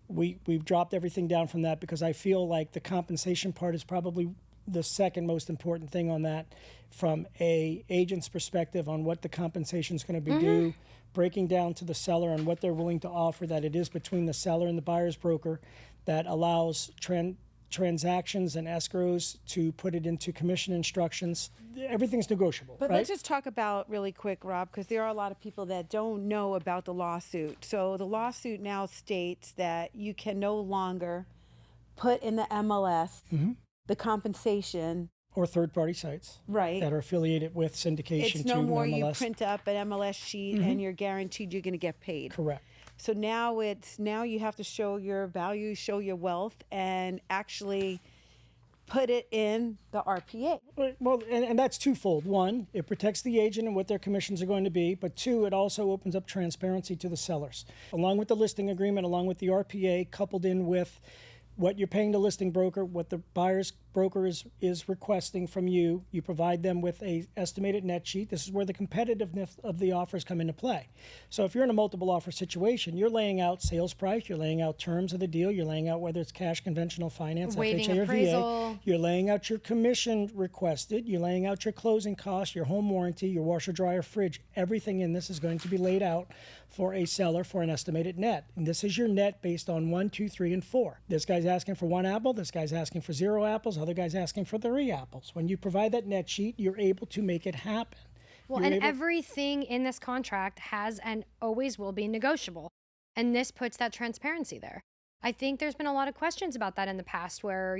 we've dropped everything down from that because I feel like the compensation part is probably the second most important thing on that from a agent's perspective on what the compensation is going to be due, breaking down to the seller on what they're willing to offer, that it is between the seller and the buyer's broker, that allows transactions and escrows to put it into commission instructions. Everything's negotiable. But right? let's just talk about really quick, Rob, because there are a lot of people that don't know about the lawsuit. So the lawsuit now states that you can no longer put in the MLS the compensation. Or third-party sites that are affiliated with syndication It's to no more MLS. you print up an MLS sheet and you're guaranteed you're going to get paid. Correct. So now you have to show your value, show your wealth, and actually put it in the RPA. Well, and that's twofold. One, it protects the agent and what their commissions are going to be. But two, it also opens up transparency to the sellers. Along with the listing agreement, along with the RPA, coupled in with what you're paying the listing broker, what the buyer's broker is requesting from you. You provide them with a estimated net sheet. This is where the competitiveness of the offers come into play. So if you're in a multiple offer situation, you're laying out sales price, you're laying out terms of the deal, you're laying out whether it's cash, conventional finance, waiving FHA or appraisal. VA. You're laying out your commission requested, you're laying out your closing costs, your home warranty, your washer, dryer, fridge. Everything in this is going to be laid out for a seller for an estimated net. And this is your net based on 1, 2, 3, and 4. This guy's asking for 1 apple, this guy's asking for 0 apples, other guy's asking for 3 apples. When you provide that net sheet, you're able to make it happen. Well, and everything in this contract has and always will be negotiable. And this puts that transparency there. I think there's been a lot of questions about that in the past where,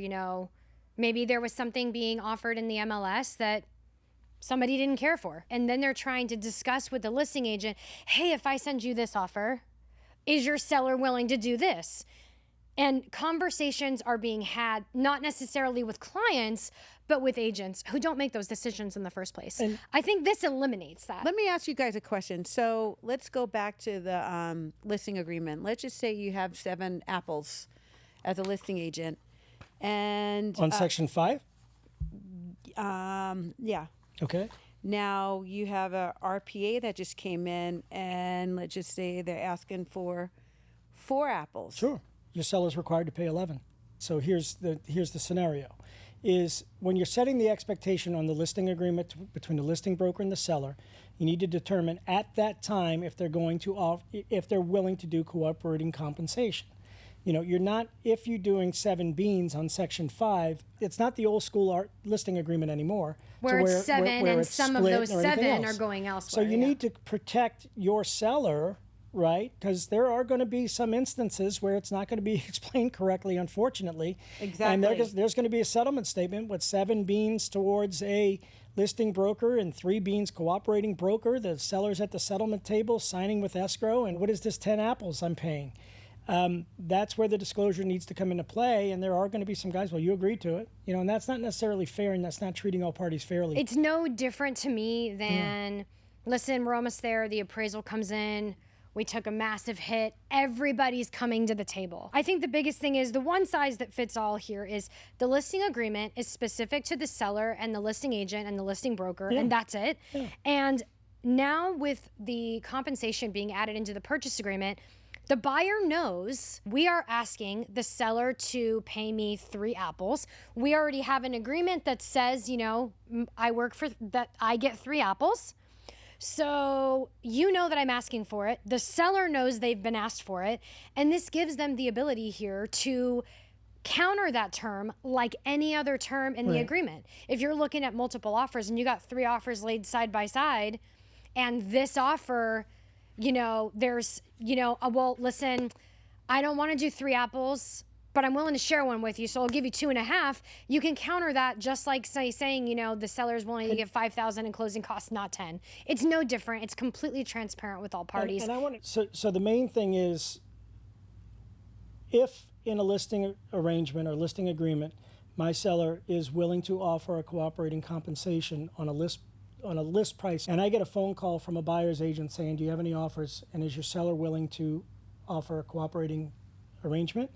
maybe there was something being offered in the MLS that somebody didn't care for. And then they're trying to discuss with the listing agent, hey, if I send you this offer, is your seller willing to do this? And conversations are being had, not necessarily with clients, but with agents who don't make those decisions in the first place. And I think this eliminates that. Let me ask you guys a question. So let's go back to the listing agreement. Let's just say you have 7 apples as a listing agent. And On Section 5? yeah. Okay. Now you have a RPA that just came in, and let's just say they're asking for 4 apples. Sure. Your seller's required to pay 11. So here's the scenario. Is when you're setting the expectation on the listing agreement between the listing broker and the seller, you need to determine at that time if they're willing to do cooperating compensation. You know, if you're doing 7 beans on Section 5, it's not the old school listing agreement anymore. Where it's 7 and it's some of those 7 are else. going elsewhere. So you need to protect your seller, right? Because there are going to be some instances where it's not going to be explained correctly, unfortunately. Exactly. And there's going to be a settlement statement with 7 beans towards a listing broker and 3 beans cooperating broker. The seller's at the settlement table signing with escrow. And what is this 10 apples I'm paying? That's where the disclosure needs to come into play. And there are going to be some guys, well, you agreed to it. You know, and that's not necessarily fair, and that's not treating all parties fairly. It's no different to me than, listen, we're almost there. The appraisal comes in. We took a massive hit. Everybody's coming to the table. I think the biggest thing is the one size that fits all here is the listing agreement is specific to the seller and the listing agent and the listing broker, and that's it. Yeah. And now with the compensation being added into the purchase agreement, the buyer knows we are asking the seller to pay me 3 apples. We already have an agreement that says, you know, I work for that, I get 3 apples. So you know that I'm asking for it. The seller knows they've been asked for it. And this gives them the ability here to counter that term like any other term in the agreement. If you're looking at multiple offers and you got 3 offers laid side by side, and this offer, you know, there's, you know, well, listen, I don't want to do 3 apples, but I'm willing to share one with you, so I'll give you 2.5. You can counter that just like saying, you know, the seller is willing to give $5,000 in closing costs, not 10. It's no different. It's completely transparent with all parties. And I want to, so the main thing is, if in a listing arrangement or listing agreement, my seller is willing to offer a cooperating compensation on a list price, and I get a phone call from a buyer's agent saying, do you have any offers, and is your seller willing to offer a cooperating arrangement?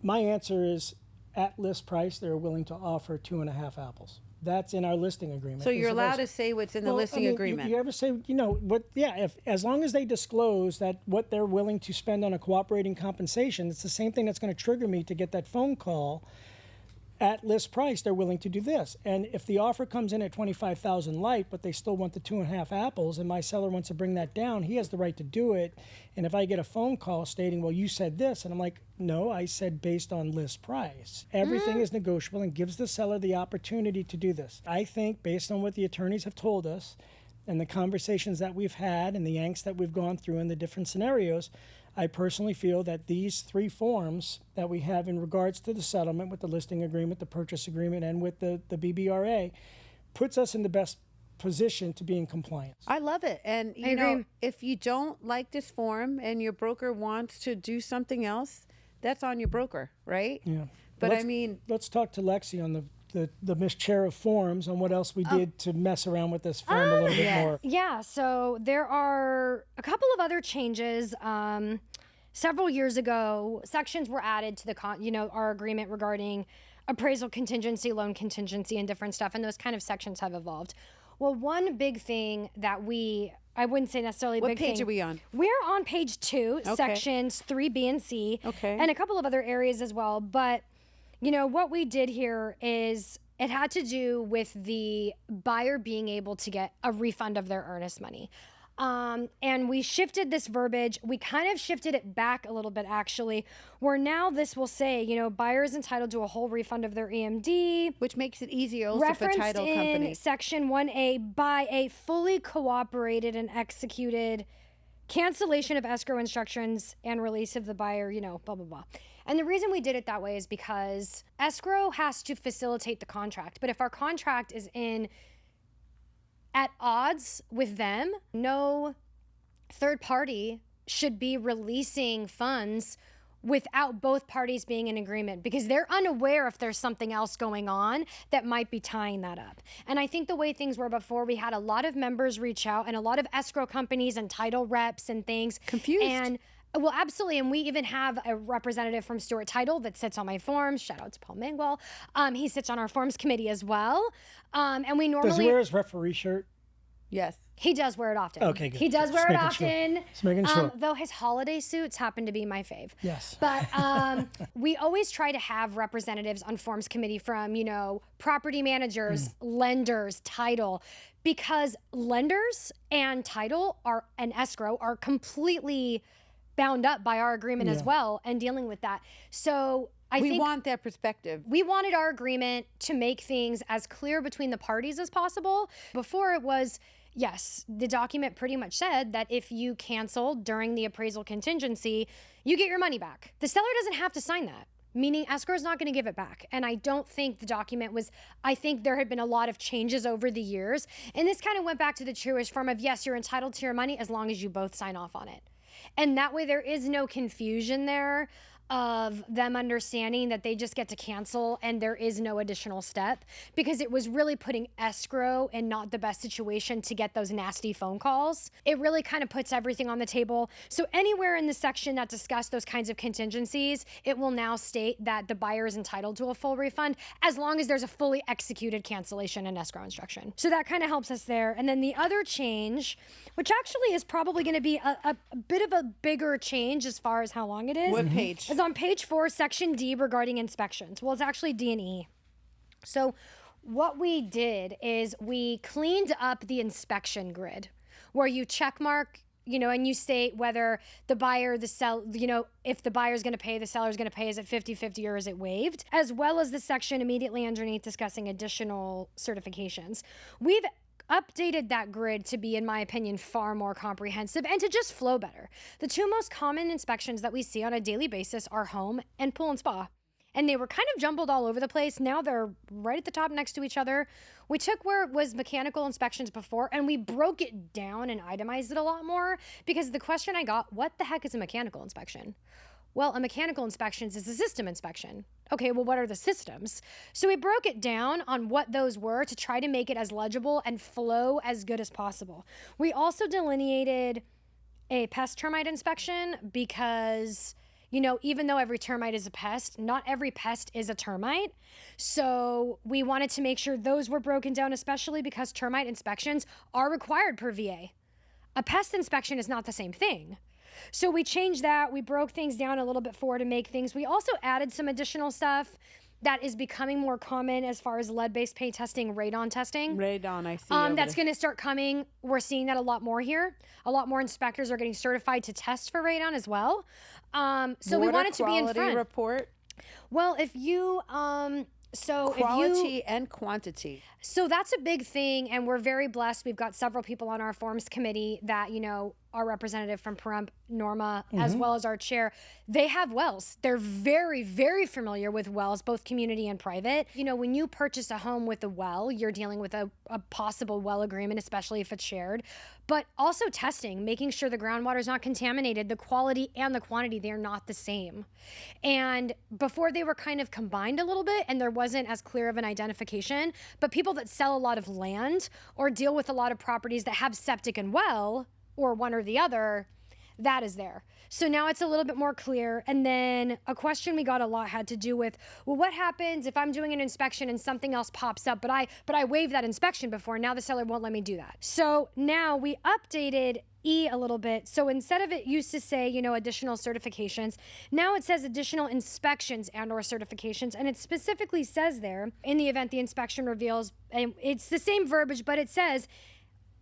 My answer is, at list price, they're willing to offer 2.5 apples. That's in our listing agreement. So you're allowed to say what's in the listing agreement. You ever say, you know, what? Yeah, if as long as they disclose that what they're willing to spend on a cooperating compensation, it's the same thing that's going to trigger me to get that phone call. At list price, they're willing to do this. And if the offer comes in at $25,000 light, but they still want the 2.5 apples, and my seller wants to bring that down, he has the right to do it. And if I get a phone call stating, well, you said this, and I'm like, no, I said based on list price. Everything is negotiable and gives the seller the opportunity to do this. I think based on what the attorneys have told us and the conversations that we've had and the angst that we've gone through in the different scenarios, I personally feel that these 3 forms that we have in regards to the settlement with the listing agreement, the purchase agreement, and with the BBRA puts us in the best position to be in compliance. I love it. And, you know, if you don't like this form and your broker wants to do something else, that's on your broker, right? Yeah. But I mean, let's talk to Lexy on the Miss Chair of Forms on what else we did to mess around with this form a little bit more. Yeah, so there are a couple of other changes. Several years ago, sections were added to our agreement regarding appraisal contingency, loan contingency, and different stuff, and those kind of sections have evolved. Well, one big thing that I wouldn't say necessarily what big thing. What page are we on? We're on page 2, sections 3, B, and C, and a couple of other areas as well. But, you know, what we did here is it had to do with the buyer being able to get a refund of their earnest money. And we shifted this verbiage. We kind of shifted it back a little bit, actually, where now this will say, you know, buyer is entitled to a whole refund of their EMD. Which makes it easier also for title companies. Referenced in Section 1A by a fully cooperated and executed cancellation of escrow instructions and release of the buyer, you know, blah, blah, blah. And the reason we did it that way is because escrow has to facilitate the contract. But if our contract is at odds with them, no third party should be releasing funds without both parties being in agreement, because they're unaware if there's something else going on that might be tying that up. And I think the way things were before, we had a lot of members reach out and a lot of escrow companies and title reps and things. Confused. And well, absolutely. And we even have a representative from Stewart Title that sits on my forms. Shout out to Paul Mangwell. He sits on our forms committee as well. And we normally... Does he wear his referee shirt? Yes. He does wear it often. Okay, good. He does wear it often. Just making sure. Though his holiday suits happen to be my fave. Yes. But we always try to have representatives on forms committee from, property managers, lenders, title, because lenders and title and escrow are completely bound up by our agreement as well and dealing with that. So I think we want their perspective. we wanted our agreement to make things as clear between the parties as possible. Before it was, yes, the document pretty much said that if you canceled during the appraisal contingency, you get your money back. The seller doesn't have to sign that, meaning escrow is not going to give it back. And I don't think the document was, I think there had been a lot of changes over the years. And this kind of went back to the truest form of, yes, you're entitled to your money as long as you both sign off on it. And that way there is no confusion there of them understanding that they just get to cancel and there is no additional step, because it was really putting escrow in not the best situation to get those nasty phone calls. It really kind of puts everything on the table. So anywhere in the section that discussed those kinds of contingencies, it will now state that the buyer is entitled to a full refund as long as there's a fully executed cancellation and escrow instruction. So that kind of helps us there. And then the other change, which actually is probably going to be a bit of a bigger change as far as how long it is. What page? Is on page 4, section D, regarding inspections. Well, it's actually D and E. So what we did is we cleaned up the inspection grid where you check mark, and you state whether the buyer, if the buyer's going to pay, the seller's going to pay, is it 50-50 or is it waived? As well as the section immediately underneath discussing additional certifications. We've updated that grid to be, in my opinion, far more comprehensive and to just flow better. The two most common inspections that we see on a daily basis are home and pool and spa. And they were kind of jumbled all over the place. Now they're right at the top next to each other. We took where it was mechanical inspections before and we broke it down and itemized it a lot more, because the question I got, what the heck is a mechanical inspection? Well, a mechanical inspection is a system inspection. Okay, well, what are the systems? So we broke it down on what those were to try to make it as legible and flow as good as possible. We also delineated a pest termite inspection because, even though every termite is a pest, not every pest is a termite. So we wanted to make sure those were broken down, especially because termite inspections are required per VA. A pest inspection is not the same thing. So we changed that. We broke things down a little bit for to make things. We also added some additional stuff that is becoming more common as far as lead-based paint testing, radon testing. Radon, I see. That's going to start coming. We're seeing that a lot more here. A lot more inspectors are getting certified to test for radon as well. So we wanted to be in front. Report. Well, if you quality and quantity. So that's a big thing, and we're very blessed. We've got several people on our forms committee that, our representative from Pahrump, Norma, as well as our chair, they have wells. They're very, very familiar with wells, both community and private. When you purchase a home with a well, you're dealing with a possible well agreement, especially if it's shared, but also testing, making sure the groundwater is not contaminated, the quality and the quantity, they're not the same. And before they were kind of combined a little bit and there wasn't as clear of an identification, but people that sell a lot of land or deal with a lot of properties that have septic and well, or one or the other, that is there. So now it's a little bit more clear. And then a question we got a lot had to do with, well, what happens if I'm doing an inspection and something else pops up, but I waived that inspection before, now the seller won't let me do that. So now we updated E a little bit. So instead of it used to say, additional certifications, now it says additional inspections and or certifications. And it specifically says there, in the event the inspection reveals, and it's the same verbiage, but it says,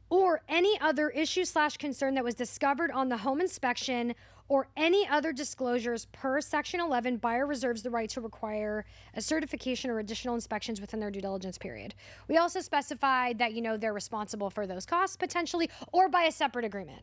or any other issue/concern that was discovered on the home inspection or any other disclosures per Section 11, buyer reserves the right to require a certification or additional inspections within their due diligence period. We also specified that, they're responsible for those costs potentially or by a separate agreement.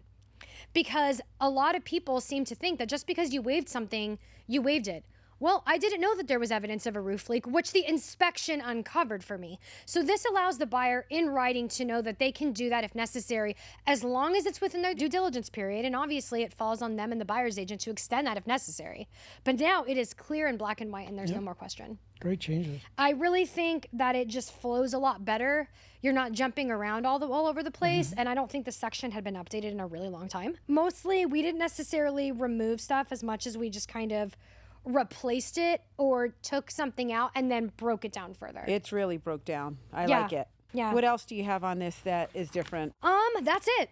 Because a lot of people seem to think that just because you waived something, you waived it. Well, I didn't know that there was evidence of a roof leak, which the inspection uncovered for me. So this allows the buyer in writing to know that they can do that if necessary, as long as it's within their due diligence period. And obviously it falls on them and the buyer's agent to extend that if necessary. But now it is clear in black and white and there's no more question. Great changes. I really think that it just flows a lot better. You're not jumping around all over the place, and I don't think the section had been updated in a really long time. Mostly, we didn't necessarily remove stuff as much as we just kind of replaced it or took something out and then broke it down further. It's really broke down. I like it. Yeah. What else do you have on this that is different? That's it.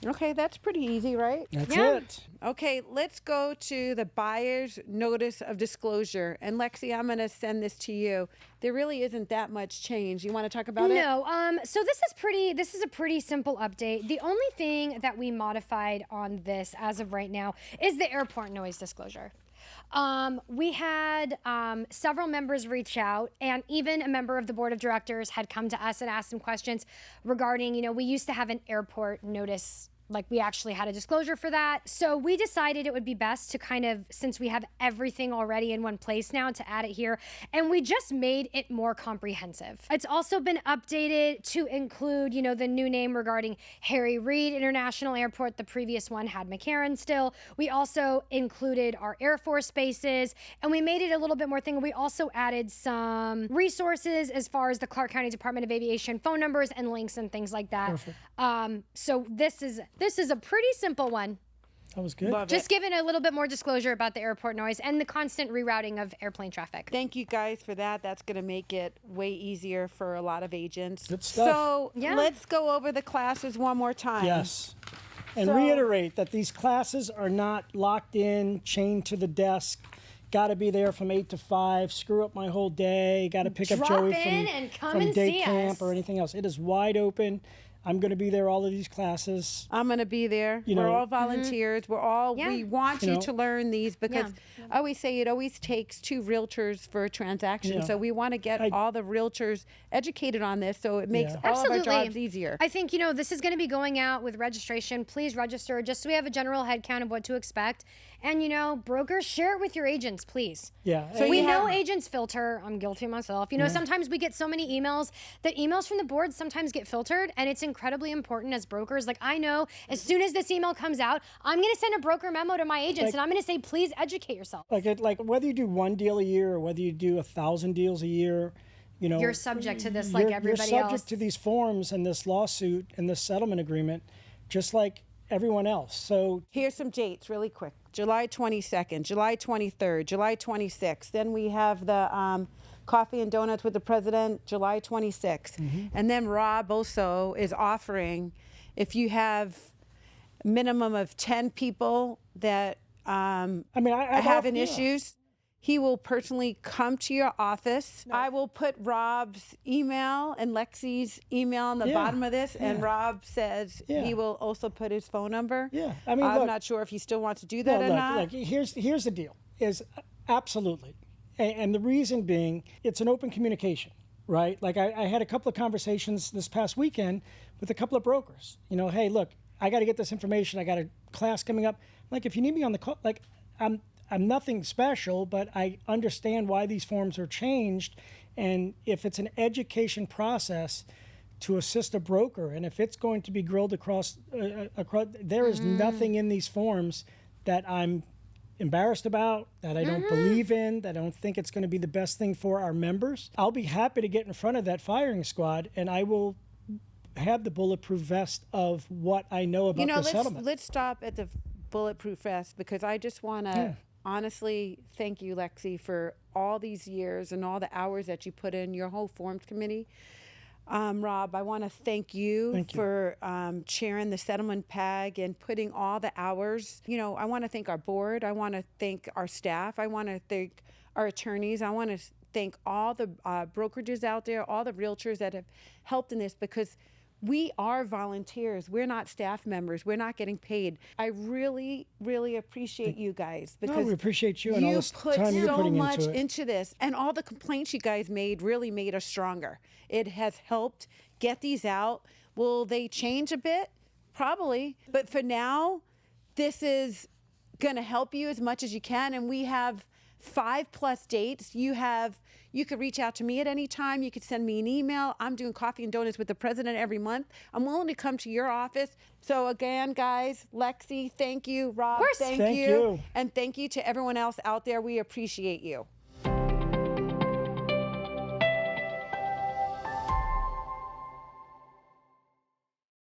Okay, that's pretty easy, right? That's it. Okay, let's go to the buyer's notice of disclosure. And Lexi, I'm going to send this to you. There really isn't that much change. You want to talk about it? No. So this is a pretty simple update. The only thing that we modified on this as of right now is the airport noise disclosure. We had several members reach out, and even a member of the board of directors had come to us and asked some questions regarding, we used to have an airport notice, like we actually had a disclosure for that. So we decided it would be best to kind of, since we have everything already in one place now, to add it here. And we just made it more comprehensive. It's also been updated to include, the new name regarding Harry Reid International Airport. The previous one had McCarran still. We also included our Air Force bases, and we made it a little bit more thing. We also added some resources as far as the Clark County Department of Aviation phone numbers and links and things like that. Perfect. So this is a pretty simple one. That was good. Just giving a little bit more disclosure about the airport noise and the constant rerouting of airplane traffic. Thank you guys for that. That's going to make it way easier for a lot of agents. Good stuff. So let's go over the classes one more time. Yes. And So- reiterate that these classes are not locked in, chained to the desk. Got to be there from 8 to 5. Screw up my whole day. Got to pick up Drop Joey in and come from and day see camp us. or anything else. It is wide open. I'm going to be there all of these classes. I'm going to be there. You We're know- all volunteers. We're all, we want you You know- to learn these because I always say it always takes 2 realtors for a transaction. Yeah. So we want to get all the realtors educated on this so it makes Yeah. all of our jobs easier. I think, this is going to be going out with registration. Please register just so we have a general head count of what to expect. And, brokers, share it with your agents, please. Yeah. So We you know have- agents filter. I'm guilty myself. Sometimes we get so many emails. The emails from the board sometimes get filtered, and it's incredibly important as brokers. Like, I know as soon as this email comes out, I'm going to send a broker memo to my agents, and I'm going to say, please educate yourself. Like whether you do 1 deal a year or whether you do 1,000 deals a year, You're subject to this like everybody You're else. subject to these forms and this lawsuit and this settlement agreement, just like everyone else. So Here's some dates really quick. July 22nd, July 23rd, July 26th. Then we have the coffee and donuts with the president, July 26th. And then Rob also is offering, if you have a minimum of 10 people that I've having issues, he will personally come to your office. I will put Rob's email and Lexi's email on the bottom of this, and Rob says he will also put his phone number. Yeah, I'm look, not sure if he still wants to do that or not. Look, here's the deal: is absolutely, and the reason being, it's an open communication, right? Like I had a couple of conversations this past weekend with a couple of brokers. Hey, look, I got to get this information. I got a class coming up. Like, if you need me on the call, like I'm nothing special, but I understand why these forms are changed. And if it's an education process to assist a broker, and if it's going to be grilled across, there is nothing in these forms that I'm embarrassed about, that I don't believe in, that I don't think it's going to be the best thing for our members. I'll be happy to get in front of that firing squad, and I will have the bulletproof vest of what I know about the settlement. Let's stop at the bulletproof vest, because I just want to honestly thank you, Lexi, for all these years and all the hours that you put in your whole forms committee. Rob, I want to thank you for chairing the Settlement PAG and putting all the hours. I want to thank our board. I want to thank our staff. I want to thank our attorneys. I want to thank all the brokerages out there, all the realtors that have helped in this, because we are volunteers. We're not staff members. We're not getting paid. I really, really appreciate you guys, because we appreciate you and all this time you're putting much into it. into this, and all the complaints you guys made really made us stronger. It has helped get these out. Will they change a bit? Probably, but for now, this is going to help you as much as you can, and we have 5+ dates. You could reach out to me at any time. You could send me an email. I'm doing coffee and donuts with the president every month. I'm willing to come to your office. So again, guys, Lexy, thank you. Rob, course. thank Thank you. And thank you to everyone else out there. We appreciate you.